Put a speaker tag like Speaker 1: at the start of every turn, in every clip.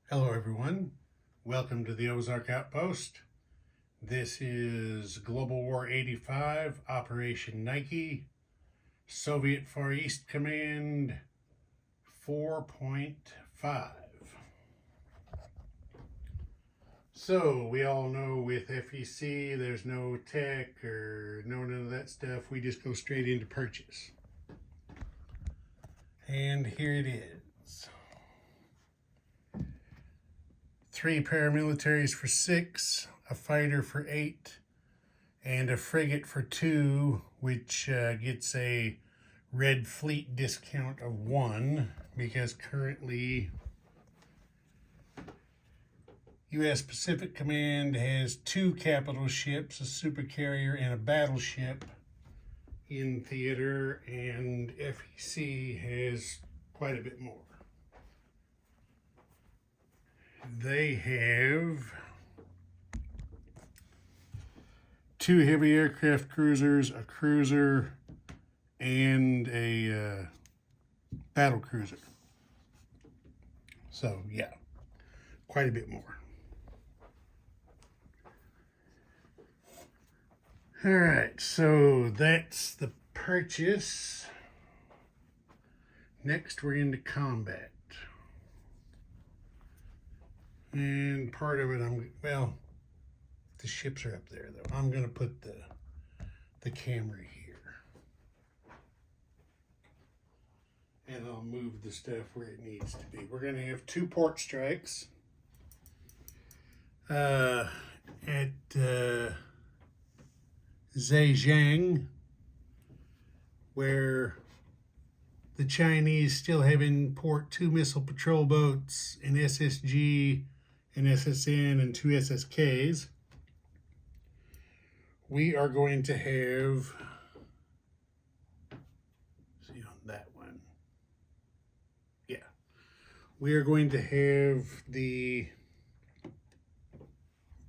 Speaker 1: Hello everyone, welcome to the Ozark Outpost. This is Global War 85, Operation Nike, Soviet Far East Command 4.5. So we all know with FEC there's no tech or none of that stuff. We just go straight into purchase. And here it is. 3 paramilitaries for 6, a fighter for 8, and a frigate for 2, which gets a Red Fleet discount of 1, because currently U.S. Pacific Command has 2 capital ships, a supercarrier and a battleship in theater, and FEC has quite a bit more. They have 2 heavy aircraft cruisers, a cruiser, and a battle cruiser. So, yeah, quite a bit more. All right, so that's the purchase. Next, we're into combat. And part of it, the ships are up there though. I'm gonna put the camera here. And I'll move the stuff where it needs to be. We're gonna have 2 port strikes. At Zhejiang, where the Chinese still have in port 2 missile patrol boats, an SSG, an SSN, and 2 SSKs. We are going to have, see on that one, yeah, we are going to have the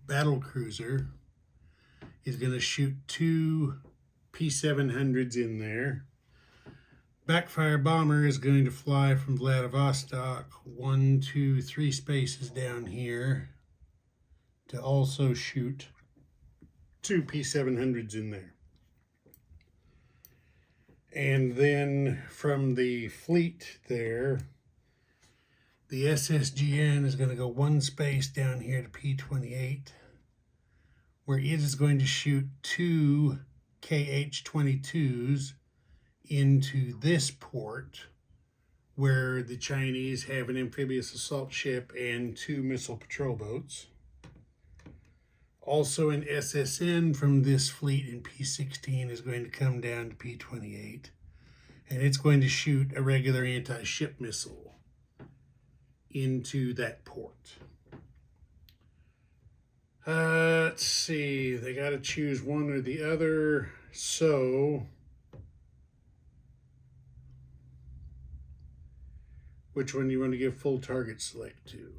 Speaker 1: battle cruiser is going to shoot 2 P700s in there. Backfire bomber is going to fly from Vladivostok 1, 2, 3 spaces down here to also shoot 2 P700s in there. And then from the fleet there, the SSGN is going to go 1 space down here to P28, where it is going to shoot 2 KH-22s into this port, where the Chinese have an amphibious assault ship and 2 missile patrol boats. Also an SSN from this fleet in P16 is going to come down to P28, and it's going to shoot a regular anti-ship missile into that port. Let's see, they got to choose one or the other, so which one do you want to give full target select to?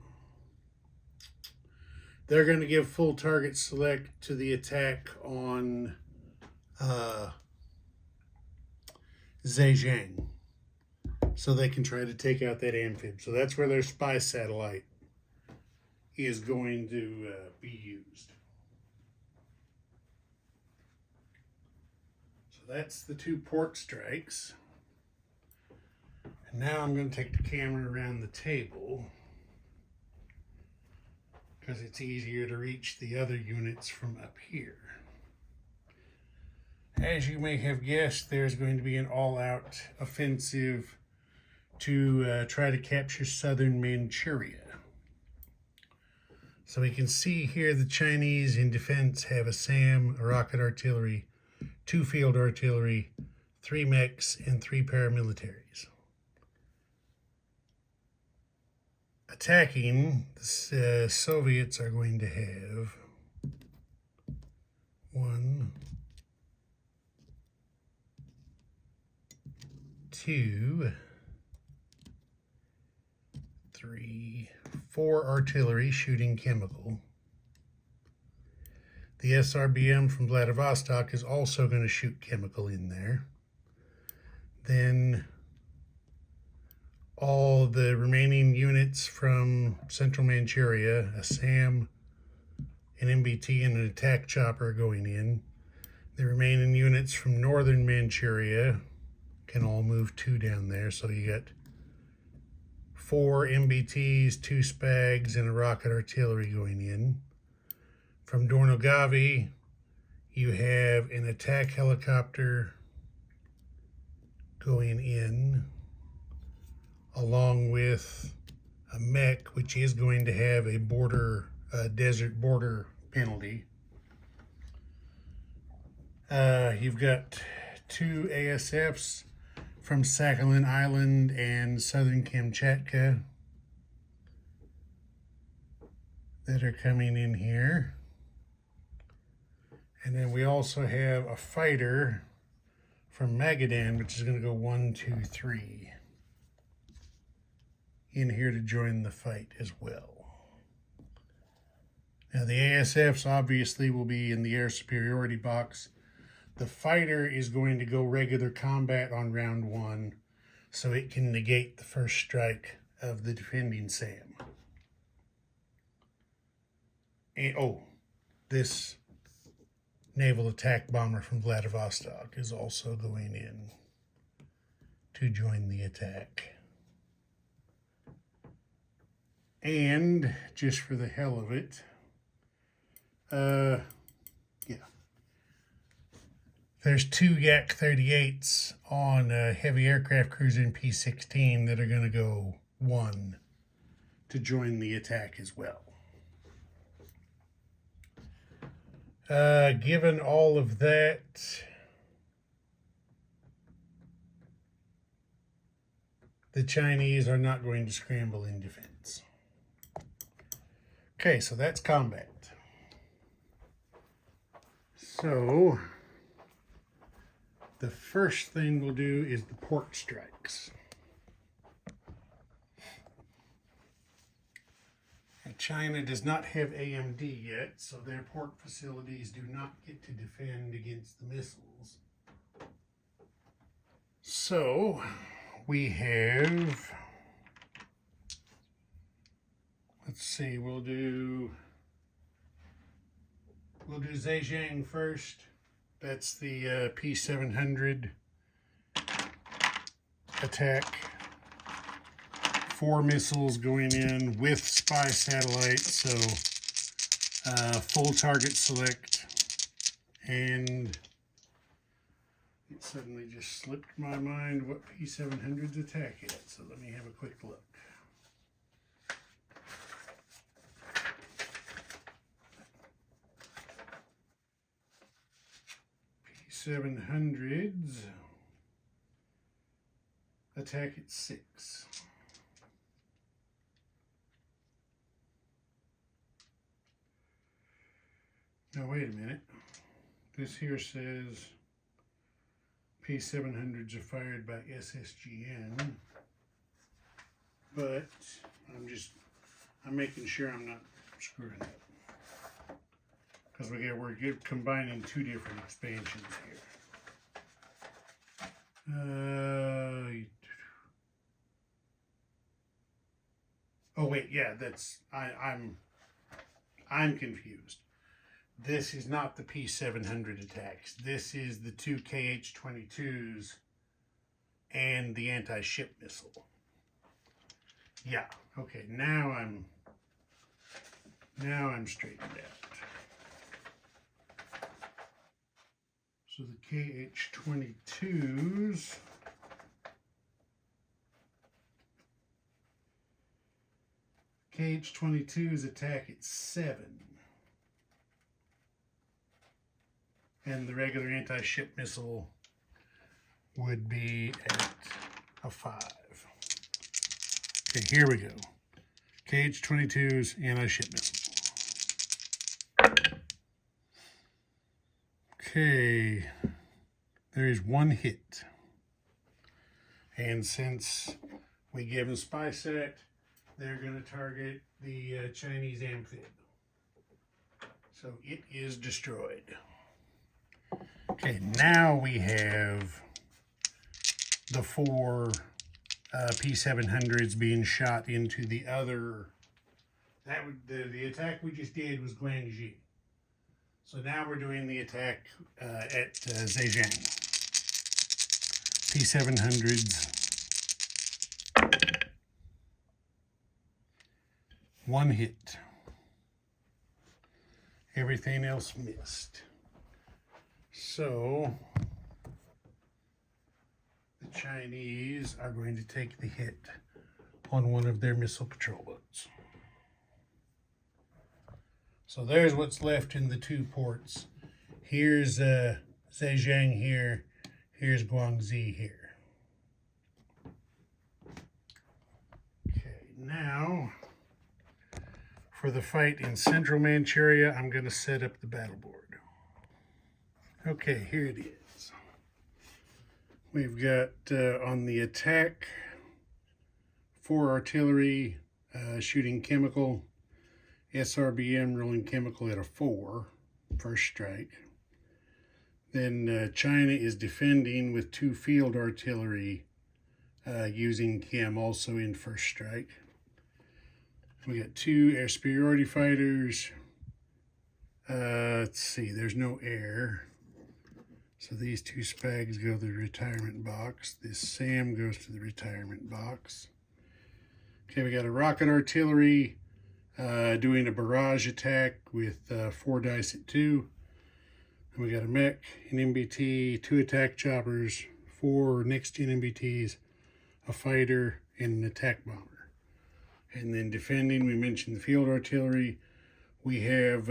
Speaker 1: They're going to give full target select to the attack on Zhejiang, so they can try to take out that amphib. So that's where their spy satellite is going to be used. So that's the 2 port strikes. And now I'm going to take the camera around the table because it's easier to reach the other units from up here. As you may have guessed, there's going to be an all-out offensive to try to capture southern Manchuria. So we can see here the Chinese in defense have a SAM, a rocket artillery, 2 field artillery, 3 mechs, and 3 paramilitaries. Attacking, the Soviets are going to have 1, 2, 3, 4 artillery shooting chemical. The SRBM from Vladivostok is also going to shoot chemical in there. Then all the remaining units units from Central Manchuria, a SAM, an MBT, and an attack chopper going in. The remaining units from Northern Manchuria can all move 2 down there. So you got 4 MBTs, 2 SPAGs, and a rocket artillery going in. From Dornogavi, you have an attack helicopter going in, along with a mech, which is going to have a desert border penalty. You've got 2 ASFs from Sakhalin Island and southern Kamchatka that are coming in here. And then we also have a fighter from Magadan, which is going to go 1, 2, 3 in here to join the fight as well. Now the ASFs obviously will be in the air superiority box. The fighter is going to go regular combat on round 1, so it can negate the first strike of the defending SAM. And, this naval attack bomber from Vladivostok is also going in to join the attack. And just for the hell of it, there's 2 Yak-38s on heavy aircraft cruiser in P-16 that are going to go 1 to join the attack as well. Given all of that, the Chinese are not going to scramble in defense. Okay, so that's combat. So the first thing we'll do is the port strikes. China does not have AMD yet, so their port facilities do not get to defend against the missiles. So we have, let's see, we'll do Zhejiang first. That's the P-700 attack. 4 missiles going in with spy satellite, so full target select, and it suddenly just slipped my mind what P-700's attack is, so let me have a quick look. P-700's attack at 6. Now wait a minute, this here says P-700s are fired by SSGN, but I'm making sure I'm not screwing up, because we're combining 2 different expansions here. Oh wait, yeah, that's I'm confused. This is not the P-700 attacks. This is the 2 KH-22s and the anti-ship missile. Yeah, okay, now I'm straightened out. So the KH-22s attack at 7. And the regular anti-ship missile would be at a 5. Okay, here we go. KH-22's anti-ship missile. Okay, there is 1 hit. And since we gave them spy set, they're going to target the Chinese amphib. So it is destroyed. Okay, now we have the 4 P700s being shot into the other. That would, the attack we just did was Guangxi. So now we're doing the attack at Zhejiang. P700s. One hit. Everything else missed. So the Chinese are going to take the hit on one of their missile patrol boats. So there's what's left in the two ports. Here's Zhejiang here. Here's Guangxi here. Okay, now for the fight in central Manchuria, I'm going to set up the battle board. Okay, here it is. We've got on the attack 4 artillery shooting chemical, SRBM rolling chemical at a 4, first strike. Then China is defending with 2 field artillery using chem also in first strike. We got 2 air superiority fighters. Let's see, there's no air. So these 2 Spags go to the retirement box. This SAM goes to the retirement box. Okay, we got a rocket artillery doing a barrage attack with 4 dice at 2. And we got a mech, an MBT, 2 attack choppers, 4 next-gen MBTs, a fighter, and an attack bomber. And then defending, we mentioned the field artillery. We have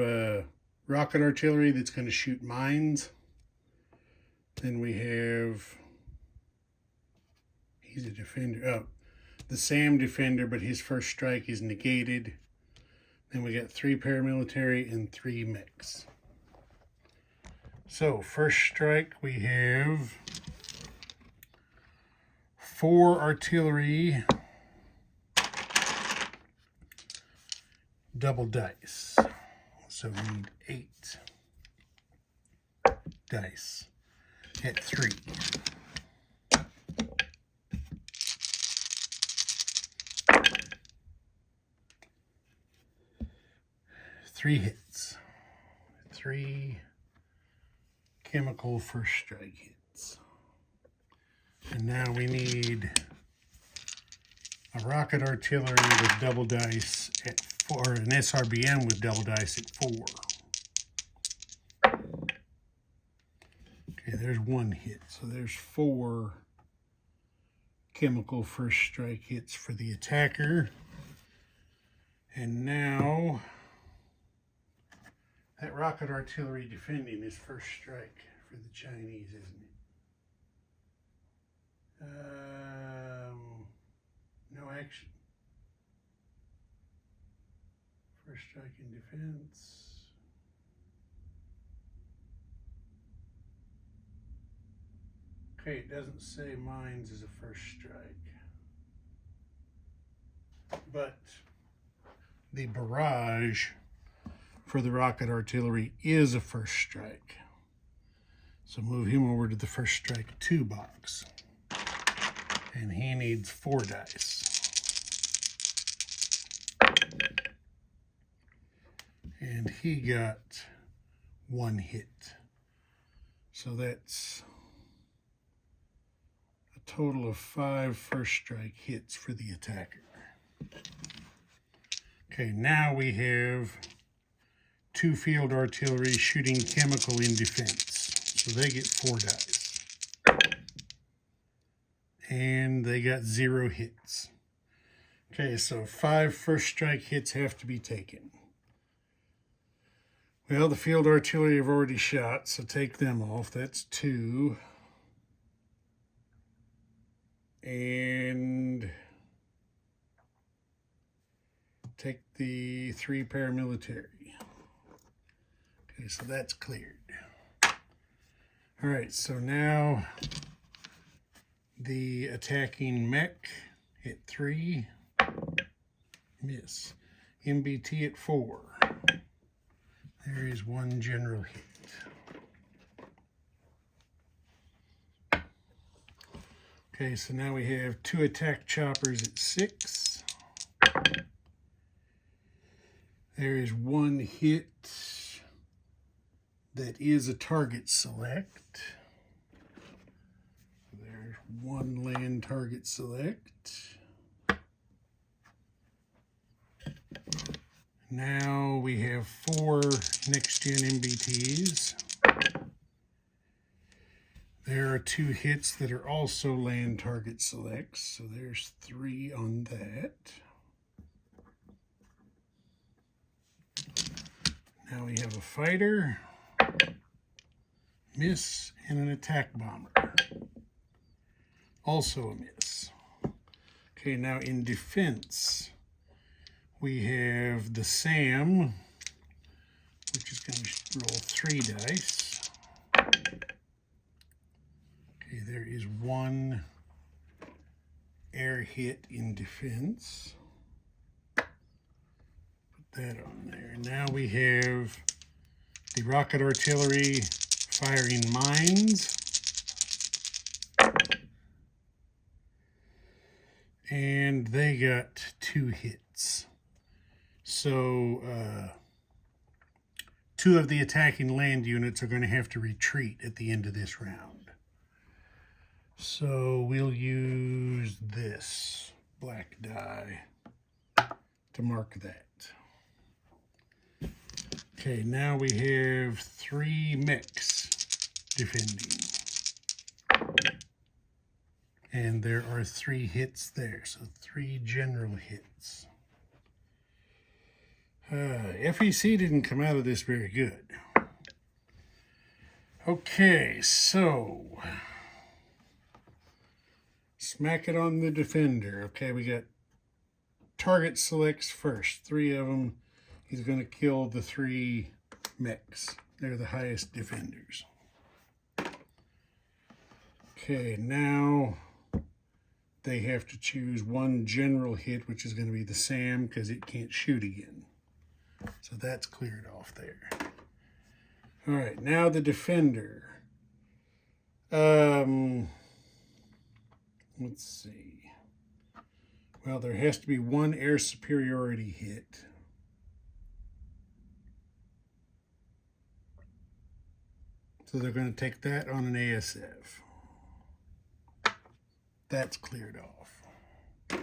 Speaker 1: rocket artillery that's going to shoot mines. Then we have, he's a defender, oh, the SAM defender, but his first strike is negated. Then we got 3 paramilitary and 3 mechs. So first strike, we have 4 artillery, double dice. So we need 8 dice at 3. Three hits. 3 chemical first strike hits. And now we need a rocket artillery with double dice at 4, or an SRBM with double dice at 4. Okay, there's 1 hit. So there's 4 chemical first strike hits for the attacker. And now that rocket artillery defending is first strike for the Chinese, isn't it? No action. First strike in defense. Okay, it doesn't say mines is a first strike. But the barrage for the rocket artillery is a first strike. So move him over to the first strike 2 box. And he needs 4 dice. And he got 1 hit. So that's a total of 5 first strike hits for the attacker. Okay, now we have 2 field artillery shooting chemical in defense. So they get 4 dice. And they got 0 hits. Okay, so 5 first strike hits have to be taken. Well, the field artillery have already shot, so take them off. That's 2. And take the 3 paramilitary. Okay, so that's cleared. All right, so now the attacking mech hit 3, miss. MBT at 4. There is 1 general hit. Okay, so now we have 2 attack choppers at 6. There is 1 hit that is a target select. There's 1 land target select. Now we have 4 next-gen MBTs. There are 2 hits that are also land target selects, so there's 3 on that. Now we have a fighter, miss, and an attack bomber. Also a miss. Okay, now in defense, we have the SAM, which is going to roll 3 dice. Okay, there is 1 air hit in defense. That on there. Now we have the rocket artillery firing mines. And they got 2 hits. So 2 of the attacking land units are going to have to retreat at the end of this round. So we'll use this black die to mark that. Okay, now we have 3 mechs defending. And there are 3 hits there, so 3 general hits. FEC didn't come out of this very good. Okay, so smack it on the defender. Okay, we got target selects first, 3 of them. He's going to kill the 3 mechs. They're the highest defenders. Okay, now they have to choose 1 general hit, which is going to be the SAM, because it can't shoot again. So that's cleared off there. All right, now the defender. Let's see. Well, there has to be 1 air superiority hit. So they're going to take that on an ASF. That's cleared off.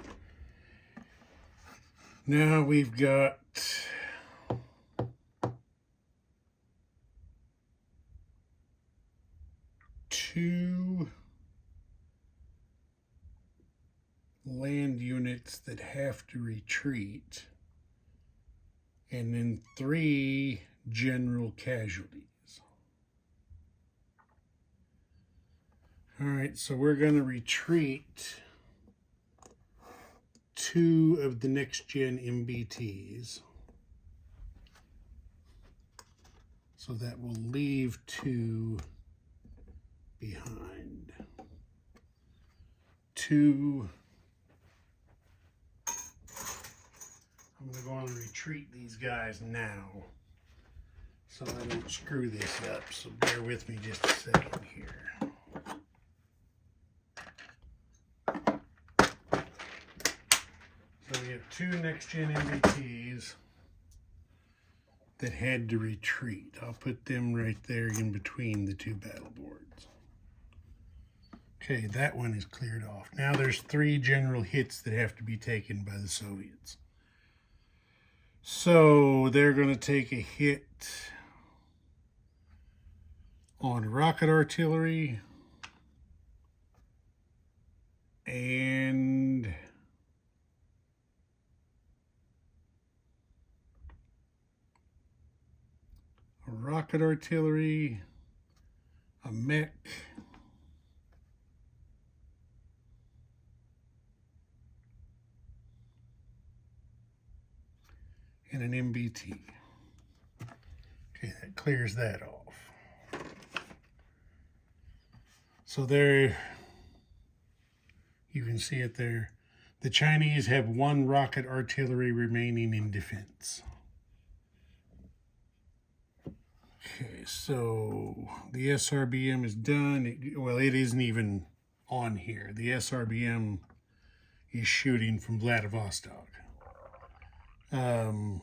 Speaker 1: Now we've got two land units that have to retreat, and then 3 general casualties. All right, so we're going to retreat 2 of the next-gen MBTs. So that will leave 2 behind. 2. I'm going to go on and retreat these guys now so I don't screw this up. So bear with me just a second here. So we have 2 next-gen MBTs that had to retreat. I'll put them right there in between the 2 battle boards. Okay, that one is cleared off. Now there's 3 general hits that have to be taken by the Soviets. So they're going to take a hit on rocket artillery and rocket artillery, a mech, and an MBT. Okay, that clears that off. So there, you can see it there. The Chinese have 1 rocket artillery remaining in defense. Okay, so the SRBM is done. Well, it isn't even on here. The SRBM is shooting from Vladivostok. The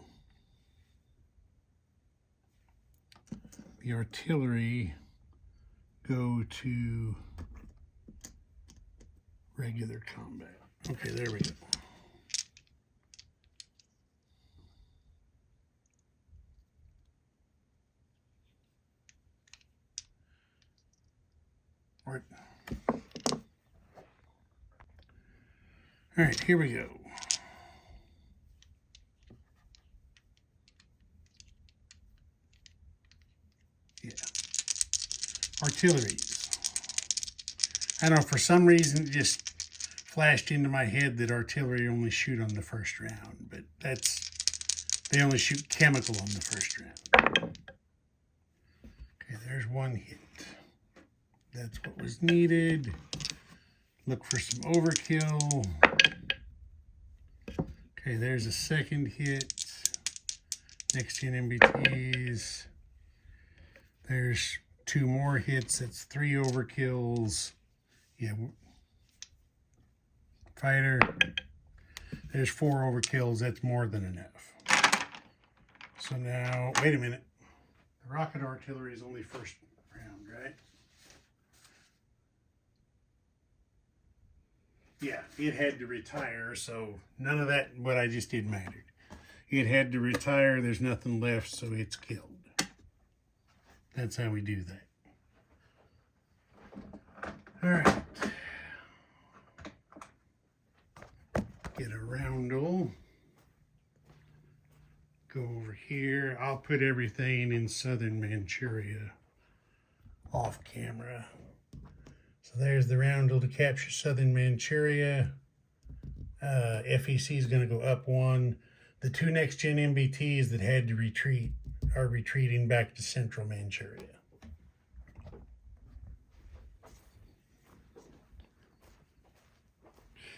Speaker 1: artillery go to regular combat. Okay, there we go. All right, here we go. Yeah. Artilleries. I don't know, for some reason it just flashed into my head that artillery only shoot on the first round, but they only shoot chemical on the first round. Okay, there's one hit. That's what was needed. Look for some overkill. Okay, there's a second hit. Next gen MBTs. There's 2 more hits. That's 3 overkills. Yeah. Fighter. There's 4 overkills. That's more than enough. So now, wait a minute. The rocket artillery is only first round, right? Yeah, it had to retire, so none of that, what I just did, mattered. It had to retire, there's nothing left, so it's killed. That's how we do that. All right. Get a roundel. Go over here. I'll put everything in southern Manchuria off camera. So there's the roundel to capture southern Manchuria. FEC is going to go up 1. The 2 next-gen MBTs that had to retreat are retreating back to central Manchuria.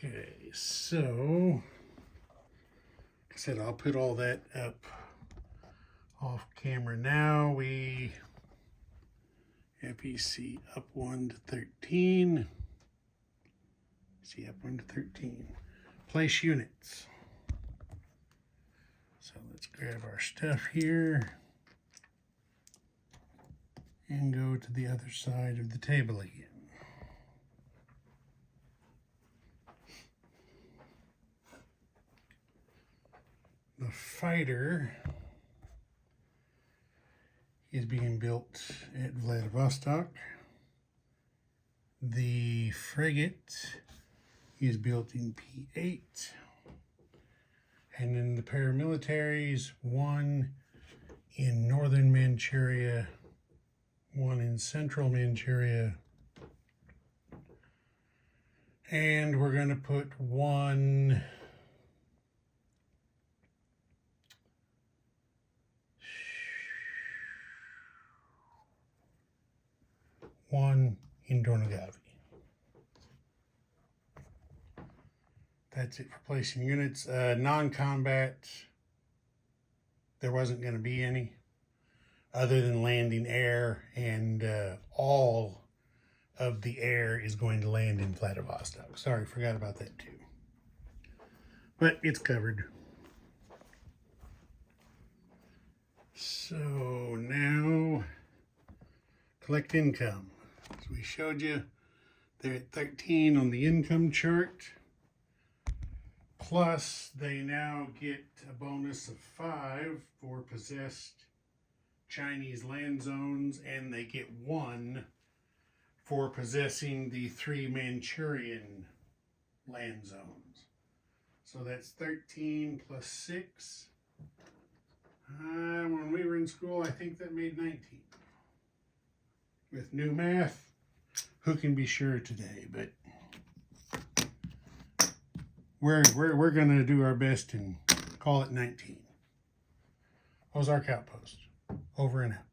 Speaker 1: Okay, so, like I said, I'll put all that up off camera now. FEC up 1 to 13. See, up 1 to 13. Place units. So let's grab our stuff here and go to the other side of the table again. The fighter is being built at Vladivostok. The frigate is built in P8. And then the paramilitaries, 1 in northern Manchuria, 1 in central Manchuria. And we're going to put 1 in Dornogavi. That's it for placing units. Non-combat, there wasn't going to be any other than landing air, and all of the air is going to land in Vladivostok. Sorry, forgot about that too. But it's covered. So now, collect income. As we showed you, they're at 13 on the income chart. Plus, they now get a bonus of 5 for possessed Chinese land zones, and they get 1 for possessing the 3 Manchurian land zones. So that's 13 plus 6. When we were in school, I think that made 19. With new math, who can be sure today? But we're going to do our best and call it 19. Ozark Outpost. Over and out.